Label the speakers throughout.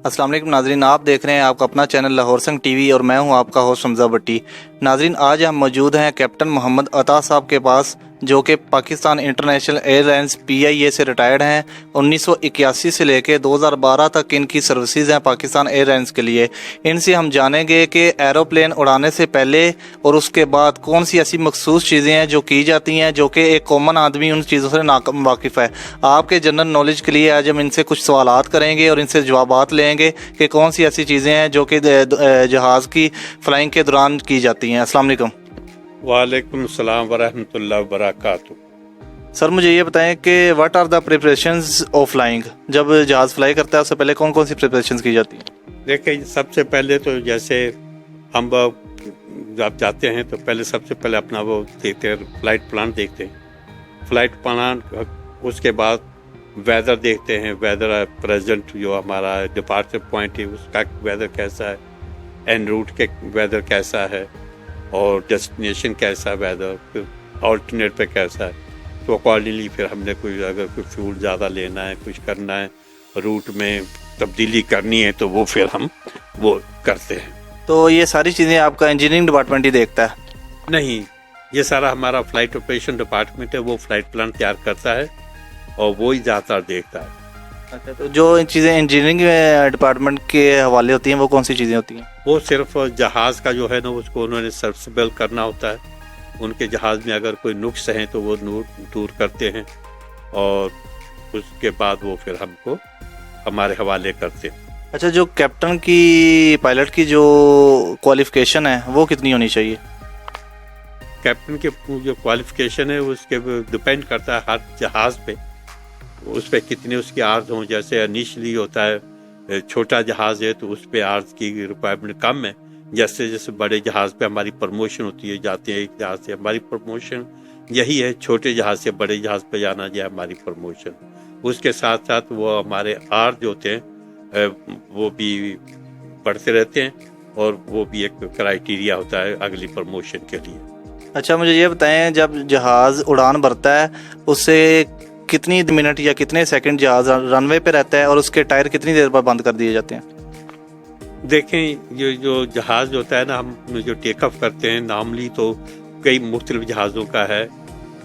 Speaker 1: अस्सलाम वालेकुम नाजरीन, आप देख रहे हैं आपका अपना चैनल लाहौर संग टीवी और मैं हूं आपका होस्ट हमजा भट्टी। नाजरीन, आज हम मौजूद हैं कैप्टन मोहम्मद अता साहब के पास, जो कि पाकिस्तान इंटरनेशनल एयरलाइंस PIA से रिटायर्ड हैं। 1981 से लेकर 2012 तक इनकी सर्विसेज हैं पाकिस्तान एयरलाइंस के लिए। इनसे हम जानेंगे कि एरोप्लेन उड़ाने से पहले और उसके बाद कौन सी ऐसी मखसूस चीज़ें हैं जो की जाती हैं, जो कि एक कॉमन आदमी उन चीज़ों से नाकम वाकिफ़ है। आपके जनरल नॉलेज के लिए आज हम इनसे कुछ सवालात करेंगे और इनसे जवाबात लेंगे कि कौन सी ऐसी चीज़ें हैं जो कि जहाज़ की फ़्लाइंग के दौरान की जाती हैं। अस्सलाम वालेकुम।
Speaker 2: वालेकुम सलाम वरहमतुल्लाहि वबरकातुहू।
Speaker 1: सर, मुझे ये बताएं कि what are the preparations of flying. जब जहाज़ फ्लाई करता है उससे पहले कौन कौन सी प्रिपरेशंस की जाती हैं?
Speaker 2: देखिए, सबसे पहले तो जैसे हम जब जाते हैं तो पहले सबसे पहले अपना वो देखते हैं, फ्लाइट प्लान देखते हैं। फ्लाइट प्लान उसके बाद वेदर देखते हैं, वेदर प्रेजेंट जो हमारा डिपार्चर पॉइंट है उसका वेदर कैसा है, एन रूट के वेदर कैसा है और डेस्टिनेशन कैसा है वेदर, फिर ऑल्टरनेट पे कैसा है। तो अकॉर्डिंगली फिर हमने कोई अगर कोई फ्यूल ज़्यादा लेना है, कुछ करना है, रूट में तब्दीली करनी है तो वो फिर हम वो करते हैं।
Speaker 1: तो ये सारी चीज़ें आपका इंजीनियरिंग डिपार्टमेंट ही देखता है?
Speaker 2: नहीं, ये सारा हमारा फ्लाइट ऑपरेशन डिपार्टमेंट है, वो फ्लाइट प्लान तैयार करता है और वो ही ज़्यादातर देखता है।
Speaker 1: अच्छा, तो जो चीज़ें इंजीनियरिंग डिपार्टमेंट के हवाले होती हैं वो कौन सी चीज़ें होती हैं?
Speaker 2: वो सिर्फ जहाज़ का जो है ना उसको उन्होंने सर्विसेबल करना होता है। उनके जहाज़ में अगर कोई नुक्स हैं तो वो दूर करते हैं और उसके बाद वो फिर हमको हमारे हवाले करते हैं।
Speaker 1: अच्छा, जो कैप्टन की पायलट की जो क्वालिफिकेशन है वो कितनी होनी चाहिए?
Speaker 2: कैप्टन के जो क्वालिफिकेशन है उसके डिपेंड करता है हर जहाज़ पे, उस पर कितने उसकी आर्ज हों। जैसे इनिशियली होता है छोटा जहाज़ है तो उस पर आर्ज की रिक्वायरमेंट कम है। जैसे जैसे बड़े जहाज़ पे हमारी प्रमोशन होती है, जाते हैं एक जहाज़ से, हमारी प्रमोशन यही है, छोटे जहाज़ से बड़े जहाज़ पे जाना जो है हमारी प्रमोशन। उसके साथ साथ वो हमारे आर्ज होते हैं वो भी बढ़ते रहते हैं और वो भी एक क्राइटेरिया होता है अगली प्रमोशन के लिए।
Speaker 1: अच्छा, मुझे ये बताएं, जब जहाज़ उड़ान भरता है उससे कितनी मिनट या कितने सेकंड जहाज़ रनवे पे रहता है और उसके टायर कितनी देर बाद बंद कर दिए जाते हैं?
Speaker 2: देखें, ये जो जहाज़ होता है ना, हम जो टेक ऑफ करते हैं नॉर्मली तो कई मुख्तलिफ जहाज़ों का है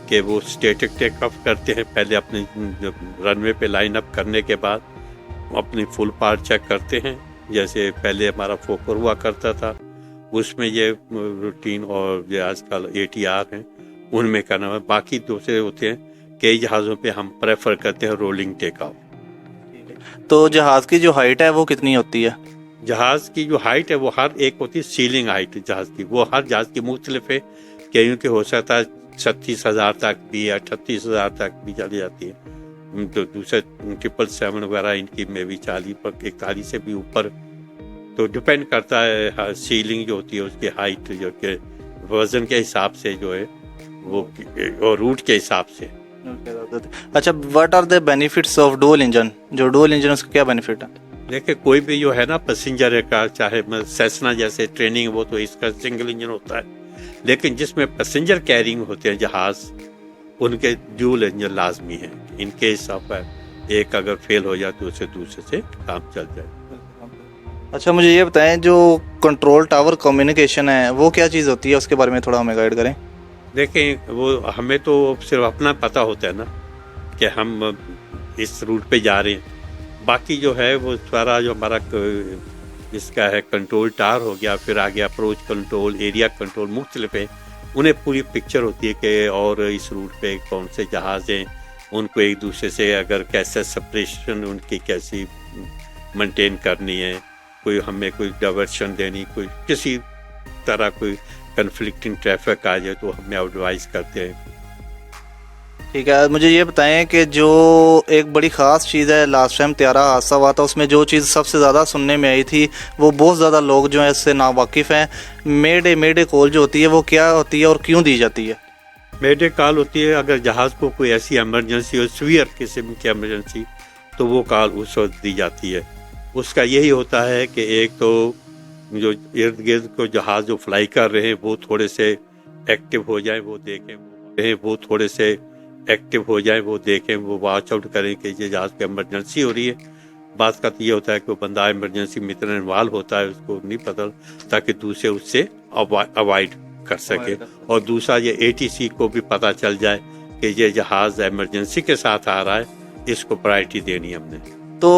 Speaker 2: कि वो स्टैटिक टेक ऑफ करते हैं। पहले अपने रनवे पे लाइन अप करने के बाद अपनी फुल पार्ट चेक करते हैं। जैसे पहले हमारा फोकर हुआ करता था, उसमें ये रूटीन और जो आजकल ATR हैं उनमें करना है। बाकी दूसरे होते हैं, कई जहाज़ों पे हम प्रेफर करते हैं रोलिंग टेक ऑफ।
Speaker 1: तो जहाज़ की जो हाइट है वो कितनी होती है?
Speaker 2: जहाज़ की जो हाइट है वो हर एक होती है सीलिंग हाइट जहाज़ की, वो हर जहाज़ की मुख्तलिफ है। कईयों के हो सकता है 36,000 तक भी या 38,000 तक भी चली जाती है। तो दूसरे 777 वगैरह इनकी में भी 40-41 से भी ऊपर। तो डिपेंड करता है सीलिंग जो होती है उसकी हाइट जो कि वजन के हिसाब से जो है वो और रूट के हिसाब से।
Speaker 1: अच्छा, what are the benefits of dual engine? जो डुअल इंजन उसका क्या बेनिफिट है?
Speaker 2: देखिए, कोई भी जो है ना पैसेंजर का, चाहे सेसना जैसे ट्रेनिंग वो तो इसका सिंगल इंजन होता है, लेकिन जिसमें पैसेंजर कैरिंग होते हैं जहाज़ उनके डुअल इंजन लाजमी है। इन केस ऑफ एक अगर फेल हो जाए तो उसे दूसरे से काम चल जाए।
Speaker 1: अच्छा, मुझे ये बताएं, जो कंट्रोल टावर कम्युनिकेशन है वो क्या चीज़ होती है, उसके बारे में थोड़ा हमें गाइड करें।
Speaker 2: देखें, वो हमें तो सिर्फ अपना पता होता है ना कि हम इस रूट पे जा रहे हैं। बाकी जो है वो सारा जो हमारा इसका है कंट्रोल टावर हो गया, फिर आगे अप्रोच कंट्रोल, एरिया कंट्रोल मुख्तलिफ है, उन्हें पूरी पिक्चर होती है कि और इस रूट पे कौन से जहाज़ हैं, उनको एक दूसरे से अगर कैसे सेपरेशन उनकी कैसी मेंटेन करनी है, कोई हमें कोई डाइवर्शन देनी, कोई किसी तरह कोई कन्फ्लिक्टिंग ट्रैफिक आ जाए तो हमें एडवाइस करते हैं।
Speaker 1: ठीक है, मुझे ये बताएं कि जो एक बड़ी ख़ास चीज़ है, लास्ट टाइम त्यारा हादसा हुआ था उसमें जो चीज़ सबसे ज़्यादा सुनने में आई थी, वो बहुत ज़्यादा लोग जो है इससे नावाकिफ़ हैं। मेडे कॉल जो होती है वो क्या होती है और क्यों दी जाती है?
Speaker 2: मेडे कॉल होती है अगर जहाज़ को कोई ऐसी एमरजेंसी हो, सीवियर किस्म की एमरजेंसी, तो वो कॉल उस वक्त दी जाती है। उसका यही होता है कि एक तो जो इर्द गिर्द को जहाज़ जो फ्लाई कर रहे हैं वो थोड़े से एक्टिव हो जाए, वो देखें, वो थोड़े से एक्टिव हो जाए, वो देखें, वो वॉच आउट करें कि ये जहाज़ पे इमरजेंसी हो रही है। بعض کا تو یہ ہوتا ہے کہ وہ بندہ ایمرجنسی میں اتنا انوالو ہوتا ہے اس کو نہیں پتہ تاکہ دوسرے اس سے اوائڈ کر سکے. اور دوسرا یہ ATC کو بھی پتہ چل جائے کہ یہ جہاز ایمرجنسی کے ساتھ آ رہا ہے, اس کو پرائرٹی دینی ہم نے.
Speaker 1: تو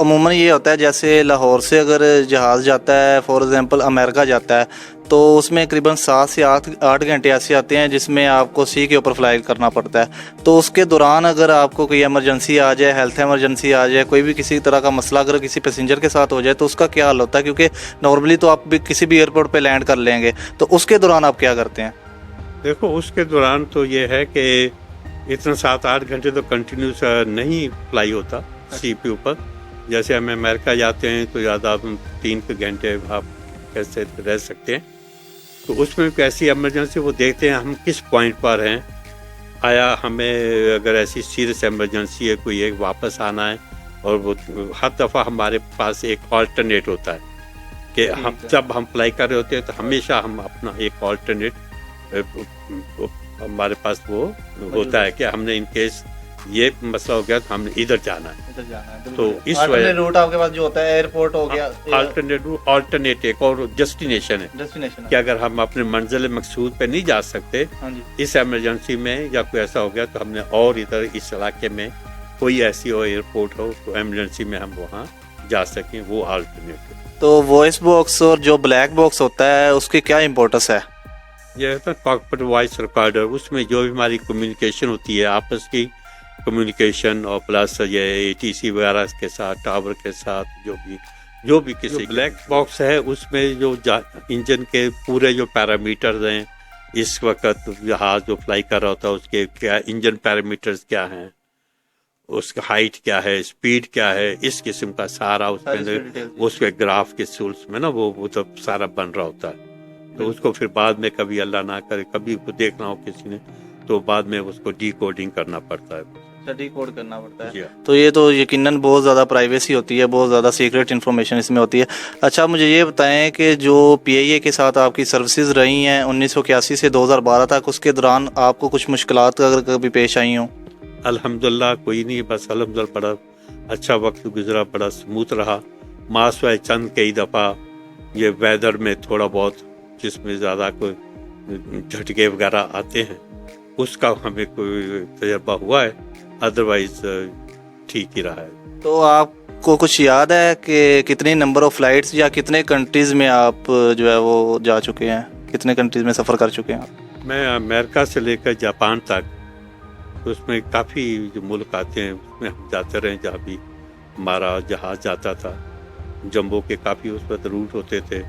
Speaker 1: عموماً یہ ہوتا ہے جیسے لاہور سے اگر جہاز جاتا ہے فار ایگزامپل امریکہ جاتا ہے تو اس میں قریباً 7 سے 8 گھنٹے ایسے آتے ہیں جس میں آپ کو سی کے اوپر فلائی کرنا پڑتا ہے. تو اس کے دوران اگر آپ کو کوئی ایمرجنسی آ جائے, ہیلتھ ایمرجنسی آ جائے, کوئی بھی کسی طرح کا مسئلہ اگر کسی پیسنجر کے ساتھ ہو جائے تو اس کا کیا حل ہوتا ہے؟ کیونکہ نارملی تو آپ بھی کسی بھی ایئرپورٹ پہ لینڈ کر لیں گے, تو اس کے دوران آپ کیا کرتے ہیں؟
Speaker 2: دیکھو اس کے دوران تو یہ ہے کہ اتنا 7-8 گھنٹے تو کنٹینیوس نہیں فلائی ہوتا سی پہ اوپر. جیسے ہم امریکہ جاتے ہیں تو زیادہ 3 گھنٹے آپ کیسے رہ سکتے ہیں. تو اس میں ایسی ایمرجنسی وہ دیکھتے ہیں ہم کس پوائنٹ پر ہیں, آیا ہمیں اگر ایسی سیریس ایمرجنسی ہے, کوئی ایک واپس آنا ہے, اور وہ ہر دفعہ ہمارے پاس ایک آلٹرنیٹ ہوتا ہے کہ ہم جب ہم فلائی کر رہے ہوتے ہیں تو ہمیشہ ہم اپنا ایک آلٹرنیٹ ہمارے پاس وہ ہوتا ہے کہ ہم نے ان کیس یہ مسئلہ ہو گیا تو ہم نے ادھر جانا ہے. تو اس وجہ
Speaker 1: روٹ آپ کے پاس جو ہوتا ہے ایئرپورٹ ہو گیا,
Speaker 2: آلٹرنیٹ ایک اور ڈیسٹینیشن ہے کہ اگر ہم اپنے منزل مقصود پہ نہیں جا سکتے اس ایمرجنسی میں یا کوئی ایسا ہو گیا تو ہم نے اور ادھر اس علاقے میں کوئی ایسی ایئرپورٹ ہو تو ایمرجنسی میں ہم وہاں جا سکیں, وہ آلٹرنیٹ ہے.
Speaker 1: تو وائس باکس اور جو بلیک باکس ہوتا ہے اس کی کیا امپورٹنس ہے؟
Speaker 2: یہ ہوتا ہے کاکپٹ وائس ریکارڈر, اس میں جو بھی ہماری کمیونیکیشن ہوتی ہے آپس کی کمیونیکیشن, اور پلس یہ ATC وغیرہ کے ساتھ, ٹاور کے ساتھ, جو بھی کسی بلیک باکس ہے اس میں جو انجن کے پورے جو پیرامیٹرز ہیں اس وقت جہاز جو فلائی کر رہا ہوتا ہے اس کے کیا انجن پیرامیٹرز کیا ہیں, اس کا ہائٹ کیا ہے, اسپیڈ کیا ہے, اس قسم کا سارا اس میں اس کے گراف کے سولس میں نا وہ تو سارا بن رہا ہوتا ہے. تو اس کو پھر بعد میں کبھی اللہ نہ کرے کبھی کو دیکھنا ہو کسی نے تو بعد میں اس کو ڈی کوڈنگ کرنا پڑتا ہے,
Speaker 1: ڈی کوڈ کرنا پڑتا ہے. تو یہ تو یقیناً بہت زیادہ پرائیویسی ہوتی ہے, بہت زیادہ سیکریٹ انفارمیشن اس میں ہوتی ہے. اچھا مجھے یہ بتائیں کہ جو PIA کے ساتھ آپ کی سروسز رہی ہیں 1981 سے 2012 تک, اس کے دوران آپ کو کچھ مشکلات اگر کبھی پیش آئی ہوں؟
Speaker 2: الحمدللہ کوئی نہیں, بس الحمدللہ بڑا اچھا وقت گزرا, بڑا سموتھ رہا. ماسوائے چند کئی دفعہ یہ ویدر میں تھوڑا بہت جس میں زیادہ کوئی جھٹکے وغیرہ آتے ہیں اس کا ہمیں کوئی تجربہ ہوا ہے, ادروائز ٹھیک ہی رہا ہے. تو
Speaker 1: آپ کو کچھ یاد ہے کہ کتنی نمبر آف فلائٹس یا کتنے کنٹریز میں آپ جو ہے وہ جا چکے ہیں, کتنے کنٹریز میں سفر کر چکے ہیں آپ؟
Speaker 2: میں امریکہ سے لے کر جاپان تک, اس میں کافی جو ملک آتے ہیں اس میں ہم جاتے رہے, جہاں بھی ہمارا جہاز جاتا تھا. جمبو کے کافی اس وقت روٹ ہوتے تھے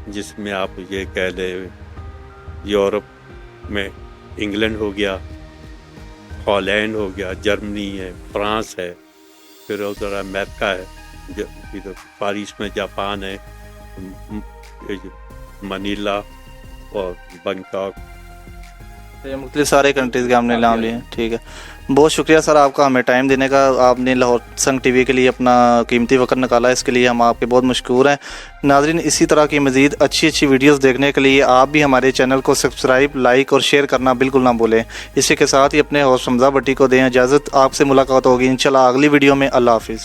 Speaker 2: جس میں آپ یہ کہہ لیں یورپ میں انگلینڈ ہو گیا, ہالینڈ ہو گیا, جرمنی ہے, فرانس ہے, پھر ادھر امریکہ ہے, ادھر پیرس میں جاپان ہے, منیلا اور بنکاک,
Speaker 1: مختلف سارے کنٹریز کے ہم نے نام لیے ہیں. ٹھیک ہے, بہت شکریہ سر آپ کا ہمیں ٹائم دینے کا. آپ نے لاہور سنگ TV کے لیے اپنا قیمتی وقت نکالا, اس کے لیے ہم آپ کے بہت مشکور ہیں. ناظرین اسی طرح کی مزید اچھی ویڈیوز دیکھنے کے لیے آپ بھی ہمارے چینل کو سبسکرائب, لائک اور شیئر کرنا بالکل نہ بھولیں. اسی کے ساتھ ہی اپنے ہوسٹ حمزہ بٹی کو دیں اجازت. آپ سے ملاقات ہوگی انشاءاللہ اگلی ویڈیو میں. اللہ حافظ.